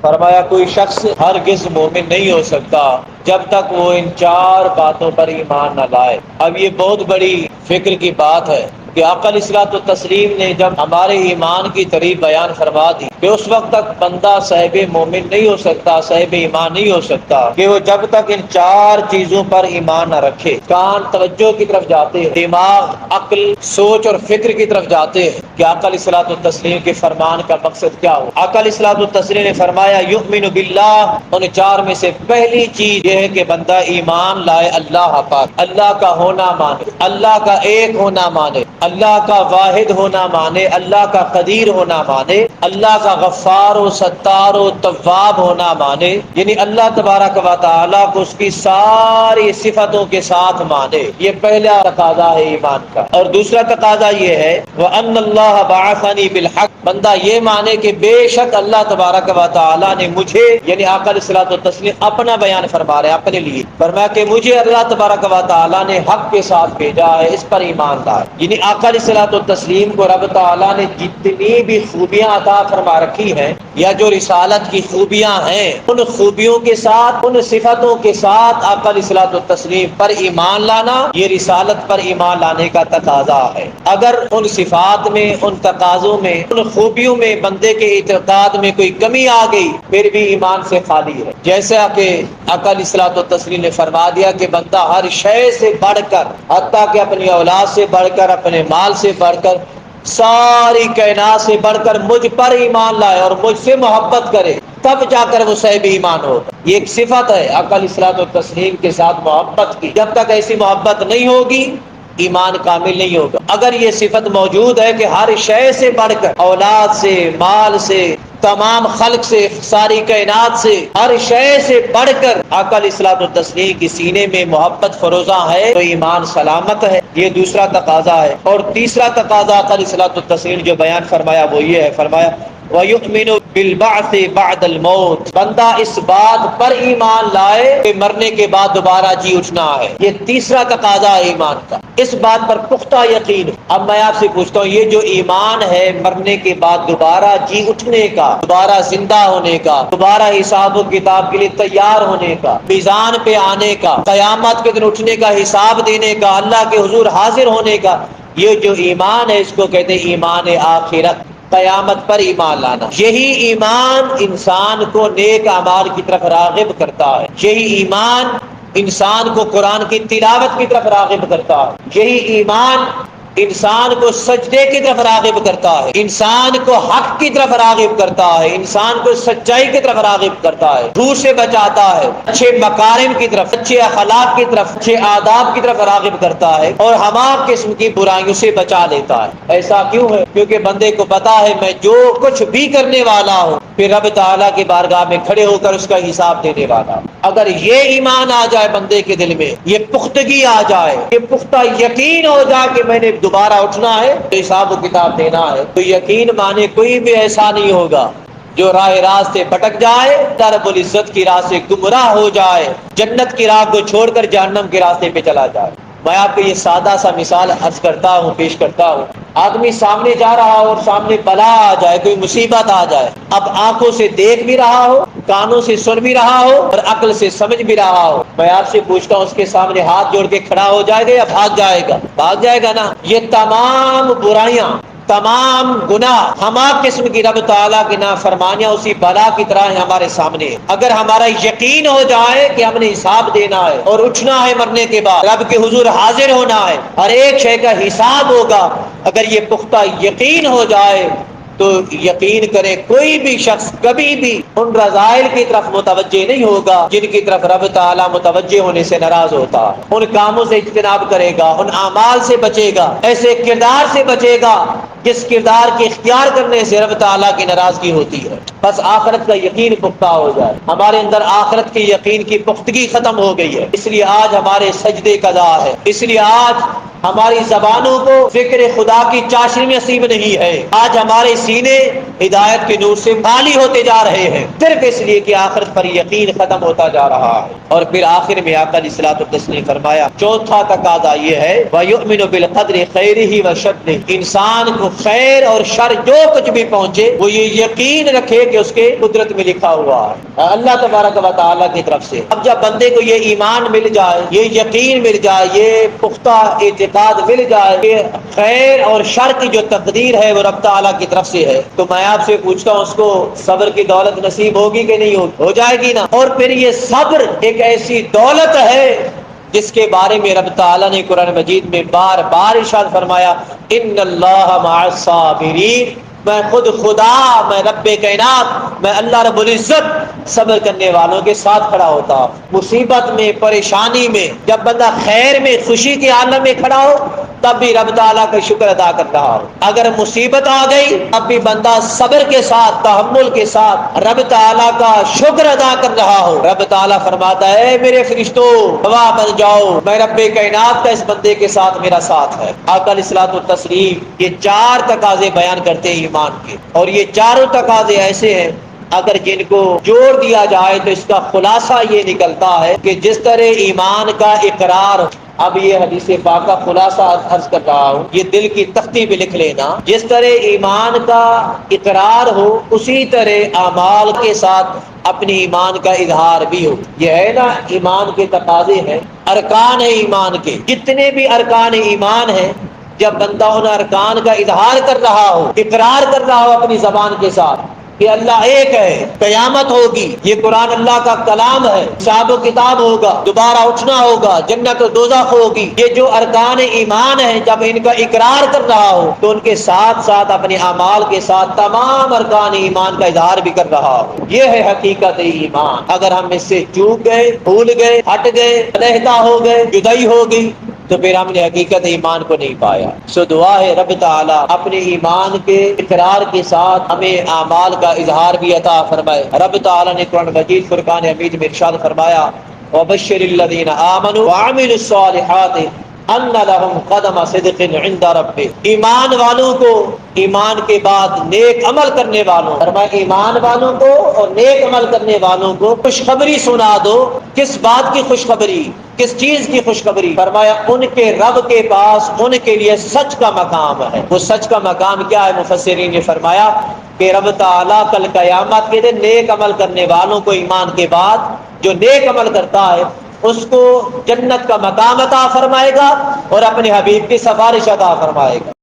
فرمایا کوئی شخص ہرگز مومن نہیں ہو سکتا جب تک وہ ان چار باتوں پر ایمان نہ لائے۔ اب یہ بہت بڑی فکر کی بات ہے کہ آقا علیہ الصلوۃ والتسلیم نے جب ہمارے ایمان کی تعریف بیان فرما دی کہ اس وقت تک بندہ صاحب مومن نہیں ہو سکتا، صاحب ایمان نہیں ہو سکتا کہ وہ جب تک ان چار چیزوں پر ایمان نہ رکھے۔ کان توجہ کی طرف جاتے ہیں، دماغ عقل سوچ اور فکر کی طرف جاتے ہیں کہ آقا علیہ الصلوۃ والتسلیم کے فرمان کا مقصد کیا ہو۔ آقا علیہ الصلوۃ والتسلیم نے فرمایا یؤمن باللہ، ان چار میں سے پہلی چیز یہ ہے کہ بندہ ایمان لائے اللہ پر، اللہ کا ہونا مانے، اللہ کا ایک ہونا مانے، اللہ کا واحد ہونا مانے، اللہ کا قدیر ہونا مانے، اللہ کا غفار و ستار و تواب ہونا مانے، یعنی اللہ تبارک و تعالیٰ کو اس کی ساری صفتوں کے ساتھ مانے۔ یہ پہلا تقاضا ہے ایمان کا۔ اور دوسرا تقاضا یہ ہے وَأَنَّ اللَّهَ بَعَثَنِي بِالْحَقِّ، بندہ یہ مانے کہ بے شک اللہ تبارک و تعالیٰ نے مجھے، یعنی آقا علیہ الصلوۃ والتسلیم اپنا بیان فرما رہے ہیں اپنے لیے، فرمایا کہ مجھے اللہ تبارک و تعالیٰ نے حق کے ساتھ بھیجا ہے، اس پر ایمان لائے۔ یعنی آقا علیہ الصلوۃ والتسلیم کو رب تعالیٰ نے جتنی بھی خوبیاں عطا فرما رکھی ہیں یا جو رسالت کی خوبیاں ہیں، ان خوبیوں کے ساتھ، ان صفتوں کے ساتھ آقا علیہ الصلوۃ والتسلیم پر ایمان لانا یہ رسالت پر ایمان لانے کا تقاضا ہے۔ اگر ان صفات میں، ان تقاضوں میں، ان خوبیوں میں بندے کے اعتقاد میں کوئی کمی آ گئی پھر بھی ایمان سے خالی ہے۔ جیسا کہ آقا علیہ الصلوۃ والتسلیم نے فرما دیا کہ بندہ ہر شے سے بڑھ کر، حتیٰ کہ اپنی اولاد سے بڑھ کر، اپنے مال سے بڑھ کر، ساری کائنات سے بڑھ کر مجھ پر ایمان لائے اور مجھ سے محبت کرے، تب جا کر وہ صاحب ایمان ہوگا۔ یہ ایک صفت ہے آقا علیہ الصلوۃ والتسلیم کے ساتھ محبت کی۔ جب تک ایسی محبت نہیں ہوگی ایمان کامل نہیں ہوگا۔ اگر یہ صفت موجود ہے کہ ہر شے سے بڑھ کر، اولاد سے، مال سے، تمام خلق سے، ساری کائنات سے، ہر شے سے بڑھ کر آقا علیہ الصلوۃ والتسلیم کی سینے میں محبت فروزاں ہے تو ایمان سلامت ہے۔ یہ دوسرا تقاضا ہے۔ اور تیسرا تقاضا آقا علیہ الصلوۃ والتسلیم جو بیان فرمایا وہ یہ ہے، فرمایا وَيُؤْمِنُ بِالْبَعْثِ بَعْدَ الْمَوْتِ، بندہ اس بات پر ایمان لائے کہ مرنے کے بعد دوبارہ جی اٹھنا ہے۔ یہ تیسرا تقاضا ہے ایمان کا، اس بات پر پختہ یقین۔ اب میں آپ سے پوچھتا ہوں یہ جو ایمان ہے مرنے کے بعد دوبارہ جی اٹھنے کا، دوبارہ زندہ ہونے کا، دوبارہ حساب و کتاب کے لیے تیار ہونے کا، میزان پہ آنے کا، قیامت کے دن اٹھنے کا، حساب دینے کا، اللہ کے حضور حاضر ہونے کا، یہ جو ایمان ہے اس کو کہتے ہیں ایمان آخرت، قیامت پر ایمان لانا۔ یہی ایمان انسان کو نیک اعمال کی طرف راغب کرتا ہے، یہی ایمان انسان کو قرآن کی تلاوت کی طرف راغب کرتا ہے، یہی ایمان انسان کو سجدے کی طرف راغب کرتا ہے، انسان کو حق کی طرف راغب کرتا ہے، انسان کو سچائی کی طرف راغب کرتا ہے، جھوٹ سے بچاتا ہے، اچھے مکارم کی طرف، اچھے اخلاق کی طرف، اچھے آداب کی طرف راغب کرتا ہے اور ہمہ قسم کی برائیوں سے بچا لیتا ہے۔ ایسا کیوں ہے؟ کیونکہ بندے کو پتا ہے میں جو کچھ بھی کرنے والا ہوں پھر رب تعالیٰ کی بارگاہ میں کھڑے ہو کر اس کا حساب دینے والا ہوں۔ اگر یہ ایمان آ جائے بندے کے دل میں، یہ پختگی آ جائے، یہ پختہ یقین ہو جائے کہ میں نے دوبارہ اٹھنا ہے تو حساب و کتاب دینا ہے، تو یقین مانے کوئی بھی ایسا نہیں ہوگا جو راہ راست سے بھٹک جائے، رب العزت کی راہ سے گمراہ ہو جائے، جنت کی راہ کو چھوڑ کر جہنم کے راستے پہ چلا جائے۔ میں آپ کو یہ سادہ سا مثال عرض کرتا ہوں، پیش کرتا ہوں۔ آدمی سامنے جا رہا ہو اور سامنے بلا آ جائے، کوئی مصیبت آ جائے، اب آنکھوں سے دیکھ بھی رہا ہو، کانوں سے سن بھی رہا ہو اور عقل سے سمجھ بھی رہا ہو، میں آپ سے پوچھتا ہوں اس کے سامنے ہاتھ جوڑ کے کھڑا ہو جائے گا یا بھاگ جائے گا؟ بھاگ جائے گا نا۔ یہ تمام برائیاں، تمام گناہ، ہما قسم کی رب تعالیٰ کی نافرمانیاں اسی بلا کی طرح ہیں ہمارے سامنے۔ اگر ہمارا یقین ہو جائے کہ ہم نے حساب دینا ہے اور اٹھنا ہے مرنے کے بعد، رب کے حضور حاضر ہونا ہے، ہر ایک شے کا حساب ہوگا، اگر یہ پختہ یقین ہو جائے تو یقین کرے کوئی بھی شخص کبھی بھی ان رذائل کی طرف متوجہ نہیں ہوگا جن کی طرف رب تعالیٰ متوجہ ہونے سے ناراض ہوتا ہے۔ ان کاموں سے اجتناب کرے گا، ان اعمال سے بچے گا، ایسے کردار سے بچے گا جس کردار کے اختیار کرنے سے رب تعالیٰ کی ناراضگی ہوتی ہے۔ بس آخرت کا یقین پختہ ہو جائے، ہمارے اندر آخرت کے یقین کی پختگی ختم ہو گئی ہے، اس لیے آج ہمارے سجدے قضا ہے، اس لیے آج ہماری زبانوں کو فکر خدا کی چاشنی نصیب نہیں ہے۔ آج ہمارے سینے ہدایت کے نور سے خالی ہوتے جا رہے ہیں، صرف اس لیے کہ آخرت پر یقین ختم ہوتا جا رہا ہے۔ اور پھر آخر میں آقا علیہ الصلوۃ والتسلیم فرمایا، چوتھا تقاضا یہ ہے وَيُؤْمِنُ بِالْقَدْرِ خَيْرِهِ وَشَرِّهِ، انسان کو خیر اور شر جو کچھ بھی پہنچے وہ یہ یقین رکھے کہ اس کے قدرت میں لکھا ہوا ہے اللہ تبارک و تعالیٰ کی طرف سے۔ اب جب بندے کو یہ ایمان مل جائے، یہ یقین مل جائے، یہ پختہ اعتقاد مل جائے کہ خیر اور شر کی جو تقدیر ہے وہ رب تعالیٰ کی طرف سے ہے، تو میں آپ سے پوچھتا ہوں اس کو صبر کی دولت نصیب ہوگی کہ نہیں ہوگی؟ ہو جائے گی نا۔ اور پھر یہ صبر ایک ایسی دولت ہے جس کے بارے میں رب تعالیٰ نے قرآن مجید میں بار بار ارشاد فرمایا، ان اللہ مع الصابرین، میں خود خدا، میں رب کائنات، میں اللہ رب العزت صبر کرنے والوں کے ساتھ کھڑا ہوتا۔ مصیبت میں، پریشانی میں، جب بندہ خیر میں، خوشی کے عالم میں کھڑا ہو تب بھی رب تعالیٰ کا شکر ادا کر رہا ہو، اگر مصیبت آ گئی تب بھی بندہ صبر کے ساتھ، تحمل کے ساتھ رب تعالیٰ کا شکر ادا کر رہا ہو۔ رب تعالیٰ فرماتا ہے میرے فرشتوں گواہ بن جاؤ، میں رب کائنات کا اس بندے کے ساتھ میرا ساتھ ہے۔ آقا علیہ الصلوۃ والتسلیم یہ چار تقاضے بیان کرتے ہیں ایمان کے، اور یہ چاروں تقاضے ایسے ہیں اگر جن کو جوڑ دیا جائے تو اس کا خلاصہ یہ نکلتا ہے کہ جس طرح ایمان کا اقرار، اب یہ حدیث پاک کا خلاصہ عرض کر رہا ہوں، یہ دل کی تختی پہ لکھ لینا، جس طرح ایمان کا اقرار ہو اسی طرح اعمال کے ساتھ اپنی ایمان کا اظہار بھی ہو۔ یہ ہے نا ایمان کے تقاضے ہیں، ارکان ہے ایمان کے، جتنے بھی ارکان ایمان ہیں، جب بندہ ان ارکان کا اظہار کر رہا ہو، اقرار کر رہا ہو اپنی زبان کے ساتھ کہ اللہ ایک ہے، قیامت ہوگی، یہ قرآن اللہ کا کلام ہے، حساب و کتاب ہوگا، دوبارہ اٹھنا ہوگا، جنت و دوزخ ہوگی، یہ جو ارکان ایمان ہیں جب ان کا اقرار کر رہا ہو تو ان کے ساتھ ساتھ اپنے اعمال کے ساتھ تمام ارکان ایمان کا اظہار بھی کر رہا ہو، یہ ہے حقیقت ایمان۔ اگر ہم اس سے چوک گئے، بھول گئے، ہٹ گئے، علیحدہ ہو گئے، جدائی ہوگی، تو پھر ہم نے حقیقت ایمان کو نہیں پایا۔ سو دعا ہے رب تعالیٰ اپنے ایمان کے اقرار کے ساتھ ہمیں اعمال کا اظہار بھی عطا فرمائے۔ رب تعالیٰ نے قرآن مجید فرقان حمید میں ارشاد فرمایا، وَبَشِّرِ الَّذِينَ آمَنُوا وَعَمِلُوا الصَّالِحَاتِ أَنَّ لَهُمْ قَدَمَ صِدْقٍ عِندَ رَبِّهِمْ، ایمان والوں کو ایمان کے بعد نیک عمل کرنے والوں، فرمایا ایمان والوں کو اور نیک عمل کرنے والوں کو خوشخبری سنا دو۔ کس بات کی خوشخبری؟ کس چیز کی خوشخبری؟ فرمایا ان کے رب کے پاس ان کے لیے سچ کا مقام ہے۔ وہ سچ کا مقام کیا ہے؟ مفسرین نے فرمایا کہ رب تعالیٰ کل قیامت کے دن نیک عمل کرنے والوں کو ایمان کے بعد جو نیک عمل کرتا ہے اس کو جنت کا مقام عطا فرمائے گا اور اپنے حبیب کی سفارش عطا فرمائے گا۔